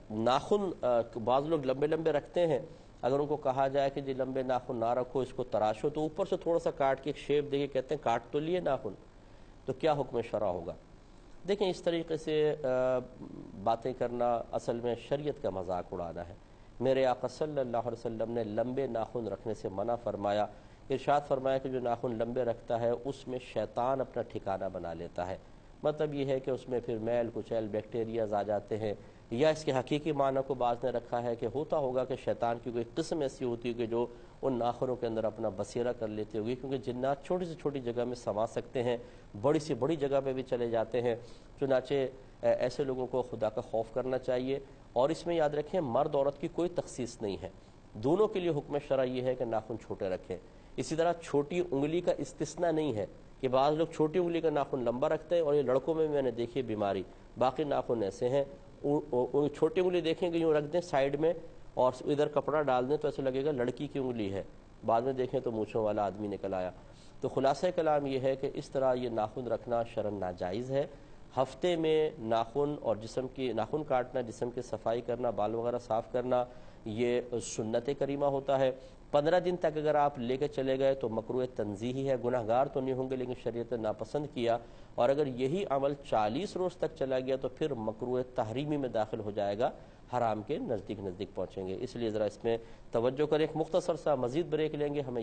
ناخن بعض لوگ لمبے لمبے رکھتے ہیں، اگر ان کو کہا جائے کہ جی لمبے ناخن نہ رکھو، اس کو تراشو، تو اوپر سے تھوڑا سا کاٹ کے ایک شیپ دے کے کہتے ہیں کاٹ تو لیے ناخن، تو کیا حکم شرع ہوگا؟ دیکھیں اس طریقے سے باتیں کرنا اصل میں شریعت کا مذاق اڑانا ہے۔ میرے آقا صلی اللہ علیہ وسلم نے لمبے ناخن رکھنے سے منع فرمایا، ارشاد فرمایا کہ جو ناخن لمبے رکھتا ہے اس میں شیطان اپنا ٹھکانہ بنا لیتا ہے۔ مطلب یہ ہے کہ اس میں پھر میل کچیل بیکٹیریاز آ جاتے ہیں، یا اس کے حقیقی معنی کو بعض نے رکھا ہے کہ ہوتا ہوگا کہ شیطان کی کوئی قسم ایسی ہوتی ہے کہ جو ان ناخنوں کے اندر اپنا بسیرا کر لیتے ہوگی، کیونکہ جنات چھوٹی سے چھوٹی جگہ میں سما سکتے ہیں، بڑی سے بڑی جگہ پہ بھی چلے جاتے ہیں۔ چنانچہ ایسے لوگوں کو خدا کا خوف کرنا چاہیے، اور اس میں یاد رکھیں مرد عورت کی کوئی تخصیص نہیں ہے، دونوں کے لیے حکم شرع یہ ہے کہ ناخن چھوٹے رکھیں۔ اسی طرح چھوٹی انگلی کا استثناء نہیں ہے کہ بعض لوگ چھوٹی انگلی کا ناخن لمبا رکھتے ہیں، اور یہ لڑکوں میں نے دیکھی بیماری، باقی ناخن ایسے ہیں چھوٹی انگلی دیکھیں کہ یوں رکھ دیں سائیڈ میں اور ادھر کپڑا ڈال دیں تو ایسے لگے گا لڑکی کی انگلی ہے، بعد میں دیکھیں تو مونچھوں والا آدمی نکل آیا۔ تو خلاصہ کلام یہ ہے کہ اس طرح یہ ناخن رکھنا شرعاً ناجائز ہے۔ ہفتے میں ناخن اور جسم کی ناخن کاٹنا، جسم کی صفائی کرنا، بال وغیرہ صاف کرنا، یہ سنت کریمہ ہوتا ہے۔ 15 دن تک اگر آپ لے کے چلے گئے تو مکروہ تنزیہی ہے، گناہ گار تو نہیں ہوں گے لیکن شریعت نے ناپسند کیا، اور اگر یہی عمل 40 روز تک چلا گیا تو پھر مکروہ تحریمی میں داخل ہو جائے گا، حرام کے نزدیک پہنچیں گے۔ اس لیے ذرا اس میں توجہ کریں۔ ایک مختصر سا مزید بریک لیں گے، ہمیں